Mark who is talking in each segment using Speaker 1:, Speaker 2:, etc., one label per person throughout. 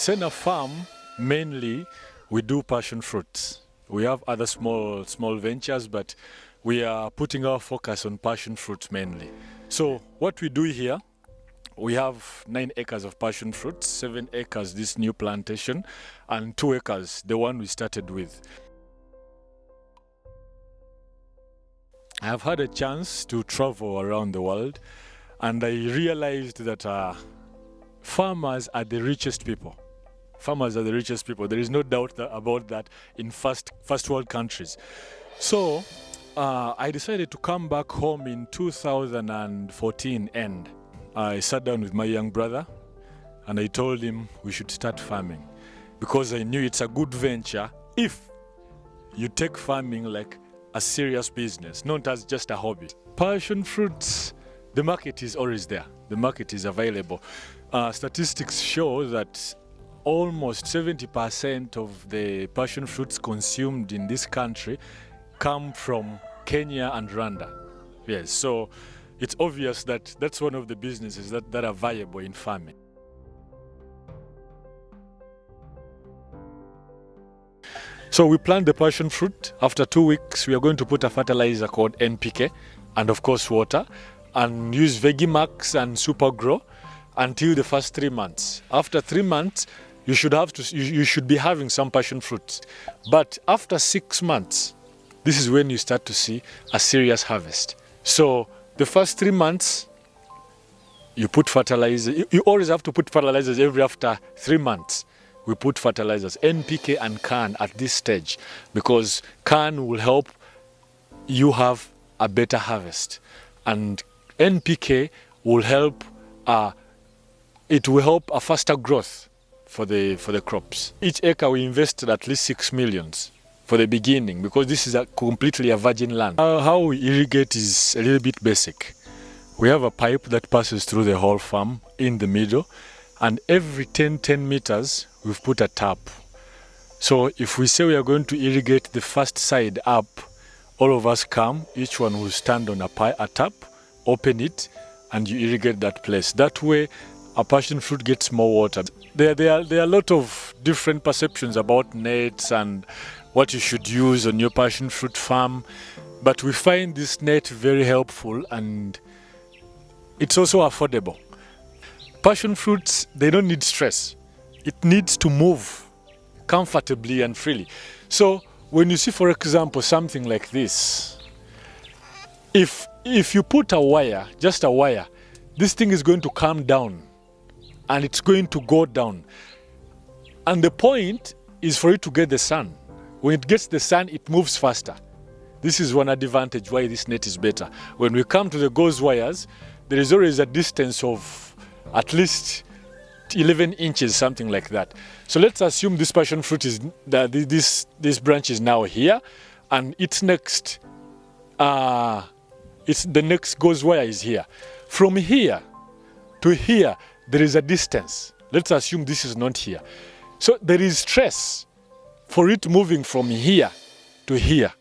Speaker 1: Senna farm, mainly we do passion fruits. We have other small ventures, but we are putting our focus on passion fruits mainly. So what we do here, we have 9 acres of passion fruits, 7 acres this new plantation, and 2 acres, the one we started with. I have had a chance to travel around the world, and I realized that farmers are the richest people. Farmers are the richest people. There is no doubt about that in first world countries. So I decided to come back home in 2014 end. I sat down with my young brother and I told him we should start farming, because I knew it's a good venture if you take farming like a serious business, not as just a hobby. Passion fruits, the market is always there. The market is available. Statistics show that almost 70% of the passion fruits consumed in this country come from Kenya and Rwanda. Yes, so it's obvious that that's one of the businesses that are viable in farming. So we plant the passion fruit. After 2 weeks, we are going to put a fertilizer called NPK and of course water, and use Vegimax and Super Grow until the first 3 months. After 3 months, you should be having some passion fruits. But after 6 months, this is when you start to see a serious harvest. So the first 3 months, you put fertilizer. You always have to put fertilizers after 3 months. We put fertilizers, NPK and CAN at this stage, because CAN will help you have a better harvest, and NPK will help. It will help a faster growth for the crops. Each acre we invested at least 6 million for the beginning, because this is completely a virgin land. How we irrigate is a little bit basic. We have a pipe that passes through the whole farm in the middle, and every 10 meters we've put a tap. So if we say we are going to irrigate the first side up, all of us come, each one will stand on a tap, open it, and you irrigate that place. That way a passion fruit gets more water. There are a lot of different perceptions about nets and what you should use on your passion fruit farm, but we find this net very helpful, and it's also affordable. Passion fruits, they don't need stress. It needs to move comfortably and freely. So when you see, for example, something like this, if you put a wire, just a wire, this thing is going to come down and it's going to go down. And the point is for it to get the sun. When it gets the sun, it moves faster. This is one advantage why this net is better. When we come to the gauze wires, there is always a distance of at least 11 inches, something like that. So let's assume this passion fruit is, this branch is now here, and its next, the next gauze wire is here. From here to here, there is a distance. Let's assume this is not here. So there is stress for it moving from here to here.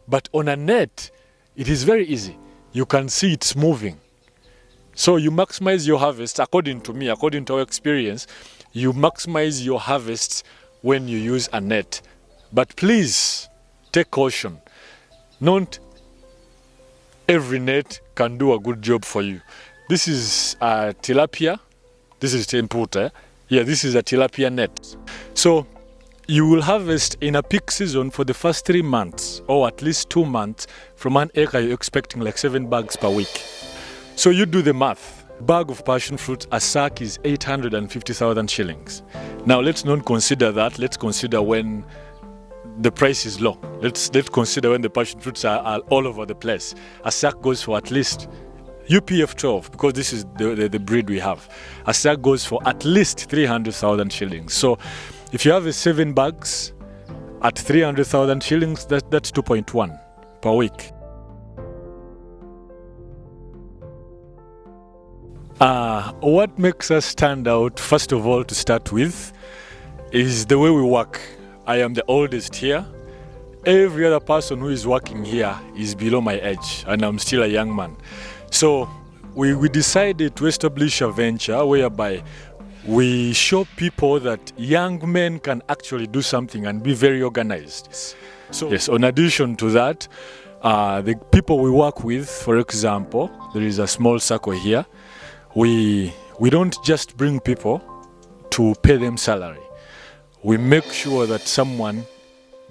Speaker 1: But on a net, it is very easy. You can see it's moving. So you maximize your harvest, according to me, according to our experience, you maximize your harvests when you use a net. But please take caution. Not every net can do a good job for you. This is a tilapia. This is temputa. Yeah, this is a tilapia net. So you will harvest in a peak season for the first 3 months, or at least 2 months. From an acre, you're expecting like 7 bags per week. So you do the math. Bag of passion fruit, a sack is 850,000 shillings. Now let's not consider that. Let's consider when the price is low. Let's consider when the passion fruits are all over the place. A sack goes for at least UPF 12, because this is the breed we have. A sack goes for at least 300,000 shillings. So if you have 7 bags at 300,000 shillings, that's 2.1 per week. What makes us stand out, first of all, to start with, is the way we work. I am the oldest here. Every other person who is working here is below my age, and I'm still a young man. So we decided to establish a venture whereby we show people that young men can actually do something and be very organized. So yes, in addition to that, the people we work with, for example, there is a small circle here. We don't just bring people to pay them salary. We make sure that someone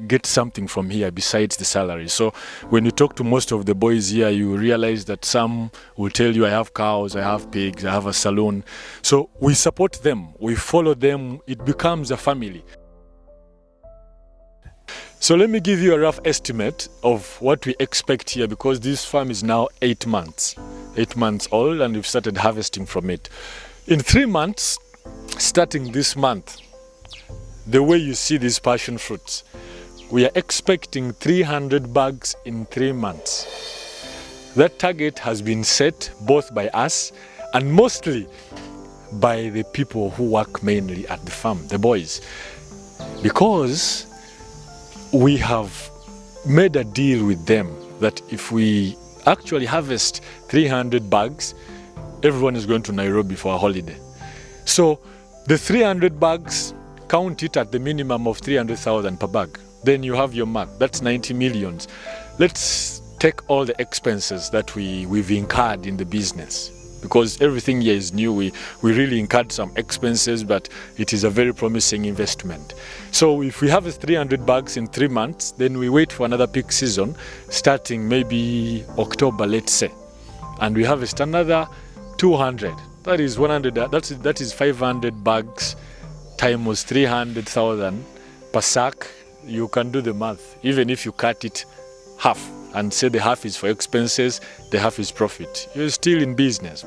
Speaker 1: gets something from here besides the salary. So when you talk to most of the boys here, you realize that some will tell you, I have cows, I have pigs, I have a saloon. So we support them, we follow them, it becomes a family. So let me give you a rough estimate of what we expect here, because this farm is now 8 months old, and we've started harvesting from it. In 3 months, starting this month, the way you see these passion fruits, we are expecting 300 bags in 3 months. That target has been set both by us and mostly by the people who work mainly at the farm, the boys, because we have made a deal with them that if we actually harvest 300 bags, everyone is going to Nairobi for a holiday. So the 300 bags, count it at the minimum of 300,000 per bag. Then you have your mark, that's 90 millions. Let's take all the expenses that we've incurred in the business, because everything here is new. We really incurred some expenses, but it is a very promising investment. So if we have 300 bags in 3 months, then we wait for another peak season, starting maybe October, let's say, and we harvest another 200. That is 100. That is 500 bags times 300,000 per sack. You can do the math. Even if you cut it half and say the half is for expenses, the half is profit, you're still in business.